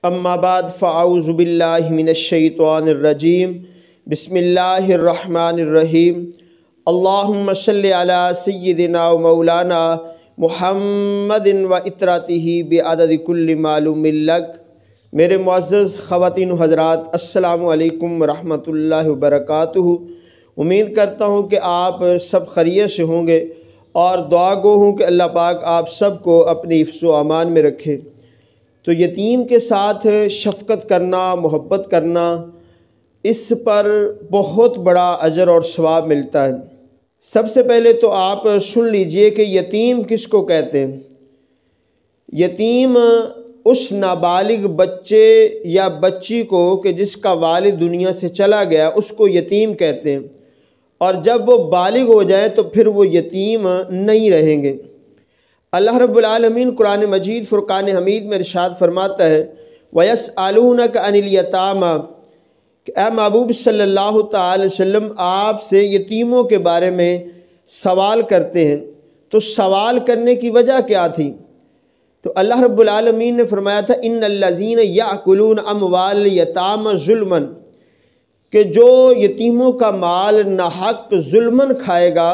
اما بعد فاعوذ باللہ من الشیطان الرجیم بسم اللہ الرحمن الرحیم اللہم صلی علی سیدنا و مولانا محمد و اطراتہ بعدد کل معلوم لک۔ میرے معزز خواتین و حضرات، السلام علیکم ورحمۃ اللہ وبرکاتہ۔ امید کرتا ہوں کہ آپ سب خیریت سے ہوں گے اور دعا گو ہوں کہ اللہ پاک آپ سب کو اپنی حفظ و امان میں رکھے۔ تو یتیم کے ساتھ شفقت کرنا، محبت کرنا، اس پر بہت بڑا اجر اور ثواب ملتا ہے۔ سب سے پہلے تو آپ سن لیجئے کہ یتیم کس کو کہتے ہیں۔ یتیم اس نابالغ بچے یا بچی کو کہ جس کا والد دنیا سے چلا گیا، اس کو یتیم کہتے ہیں، اور جب وہ بالغ ہو جائیں تو پھر وہ یتیم نہیں رہیں گے۔ اللہ رب العالمین قرآن مجید فرقان حمید میں ارشاد فرماتا ہے وَيَسْأَلُونَكَ عَنِ الْيَتَامَى کہ اے محبوب صلی اللہ تعالی وسلم آپ سے یتیموں کے بارے میں سوال کرتے ہیں۔ تو سوال کرنے کی وجہ کیا تھی؟ تو اللہ رب العالمین نے فرمایا تھا إِنَّ الَّذِينَ يَأْكُلُونَ أَمْوَالَ الْيَتَامَى ظُلْمًا کہ جو یتیموں کا مال ناحق ظلماً کھائے گا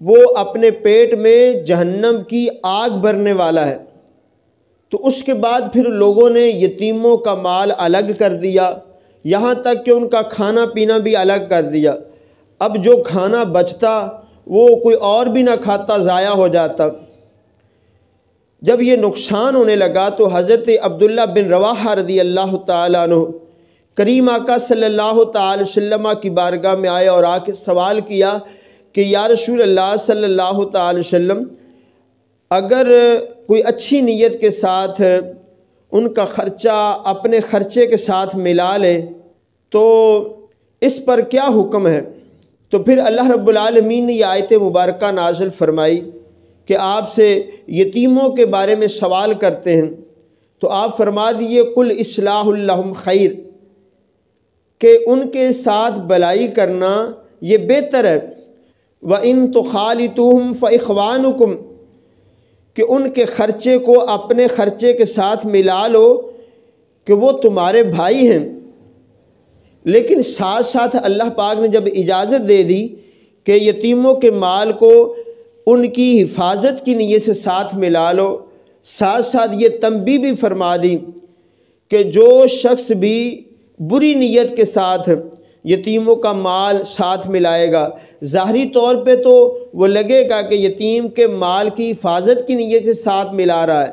وہ اپنے پیٹ میں جہنم کی آگ بھرنے والا ہے۔ تو اس کے بعد پھر لوگوں نے یتیموں کا مال الگ کر دیا، یہاں تک کہ ان کا کھانا پینا بھی الگ کر دیا۔ اب جو کھانا بچتا وہ کوئی اور بھی نہ کھاتا، ضائع ہو جاتا۔ جب یہ نقصان ہونے لگا تو حضرت عبداللہ بن رواحہ رضی اللہ تعالیٰ عنہ کریم آقا صلی اللہ تعالی وسلم کی بارگاہ میں آئے اور آ کے سوال کیا کہ یا رسول اللہ صلی اللہ تعالی وسلم، اگر کوئی اچھی نیت کے ساتھ ان کا خرچہ اپنے خرچے کے ساتھ ملا لے تو اس پر کیا حکم ہے؟ تو پھر اللہ رب العالمین نے یہ آیت مبارکہ نازل فرمائی کہ آپ سے یتیموں کے بارے میں سوال کرتے ہیں تو آپ فرما دیجئے قُلْ إِصْلَاحُ لَهُمْ خَيْرٌ کہ ان کے ساتھ بھلائی کرنا یہ بہتر ہے۔ وَإِن تُخَالِطُوهُمْ فَإِخْوَانُكُمْ کہ ان کے خرچے کو اپنے خرچے کے ساتھ ملا لو کہ وہ تمہارے بھائی ہیں۔ لیکن ساتھ ساتھ اللہ پاک نے جب اجازت دے دی کہ یتیموں کے مال کو ان کی حفاظت کی نیت سے ساتھ ملا لو، ساتھ ساتھ یہ تنبیہ بھی فرما دی کہ جو شخص بھی بری نیت کے ساتھ یتیموں کا مال ساتھ ملائے گا، ظاہری طور پہ تو وہ لگے گا کہ یتیم کے مال کی حفاظت کی نیت کے ساتھ ملا رہا ہے،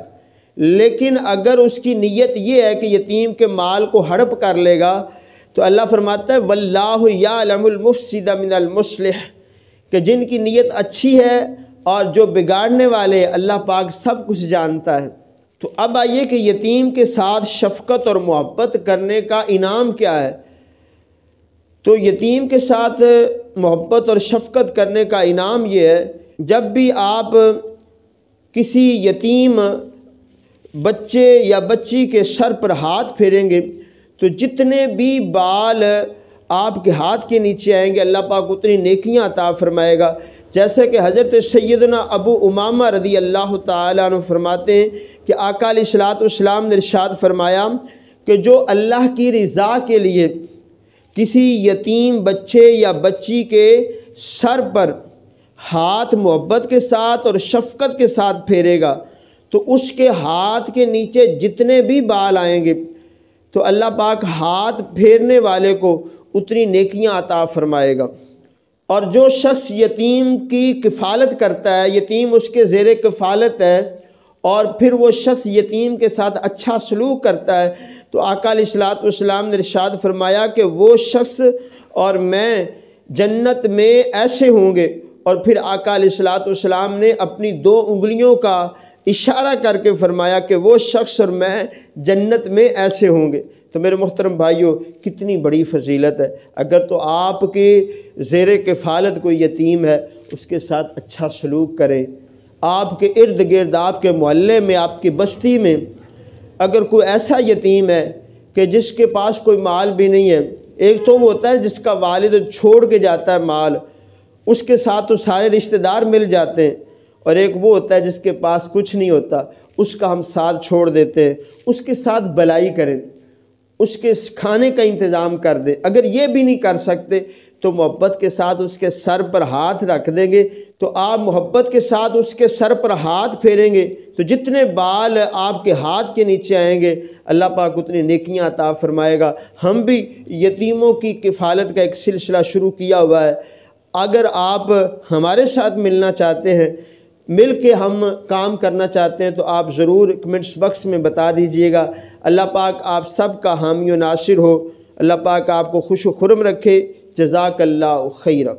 لیکن اگر اس کی نیت یہ ہے کہ یتیم کے مال کو ہڑپ کر لے گا تو اللہ فرماتا ہے وَاللَّهُ يَعْلَمُ الْمُفْسِدَ مِنَ الْمُصْلِحِ کہ جن کی نیت اچھی ہے اور جو بگاڑنے والے اللہ پاک سب کچھ جانتا ہے۔ تو اب آئیے کہ یتیم کے ساتھ شفقت اور محبت کرنے کا انعام کیا ہے۔ تو یتیم کے ساتھ محبت اور شفقت کرنے کا انعام یہ ہے، جب بھی آپ کسی یتیم بچے یا بچی کے سر پر ہاتھ پھیریں گے تو جتنے بھی بال آپ کے ہاتھ کے نیچے آئیں گے اللہ پاک اتنی نیکیاں عطا فرمائے گا۔ جیسے کہ حضرت سیدنا ابو امامہ رضی اللہ تعالیٰ عنہ فرماتے ہیں کہ آقا علیہ الصلوۃ والسلام نے ارشاد فرمایا کہ جو اللہ کی رضا کے لیے کسی یتیم بچے یا بچی کے سر پر ہاتھ محبت کے ساتھ اور شفقت کے ساتھ پھیرے گا تو اس کے ہاتھ کے نیچے جتنے بھی بال آئیں گے تو اللہ پاک ہاتھ پھیرنے والے کو اتنی نیکیاں عطا فرمائے گا۔ اور جو شخص یتیم کی کفالت کرتا ہے، یتیم اس کے زیر کفالت ہے، اور پھر وہ شخص یتیم کے ساتھ اچھا سلوک کرتا ہے تو آقا علیہ الصلوۃ والسلام نے ارشاد فرمایا کہ وہ شخص اور میں جنت میں ایسے ہوں گے، اور پھر آقا علیہ الصلوۃ والسلام نے اپنی 2 انگلیوں کا اشارہ کر کے فرمایا کہ وہ شخص اور میں جنت میں ایسے ہوں گے۔ تو میرے محترم بھائیوں، کتنی بڑی فضیلت ہے۔ اگر تو آپ کے زیر کفالت کوئی یتیم ہے اس کے ساتھ اچھا سلوک کریں۔ آپ کے ارد گرد، آپ کے محلے میں، آپ کی بستی میں اگر کوئی ایسا یتیم ہے کہ جس کے پاس کوئی مال بھی نہیں ہے، ایک تو وہ ہوتا ہے جس کا والد چھوڑ کے جاتا ہے مال، اس کے ساتھ تو سارے رشتہ دار مل جاتے ہیں، اور ایک وہ ہوتا ہے جس کے پاس کچھ نہیں ہوتا، اس کا ہم ساتھ چھوڑ دیتے ہیں، اس کے ساتھ بلائی کریں، اس کے کھانے کا انتظام کر دیں۔ اگر یہ بھی نہیں کر سکتے تو محبت کے ساتھ اس کے سر پر ہاتھ رکھ دیں گے، تو آپ محبت کے ساتھ اس کے سر پر ہاتھ پھیریں گے تو جتنے بال آپ کے ہاتھ کے نیچے آئیں گے اللہ پاک اتنی نیکیاں عطا فرمائے گا۔ ہم بھی یتیموں کی کفالت کا ایک سلسلہ شروع کیا ہوا ہے، اگر آپ ہمارے ساتھ ملنا چاہتے ہیں، مل کے ہم کام کرنا چاہتے ہیں تو آپ ضرور کمنٹس باکس میں بتا دیجئے گا۔ اللہ پاک آپ سب کا حامی و ناصر ہو، اللہ پاک آپ کو خوش و خرم رکھے۔ جزاک اللہ خیرہ۔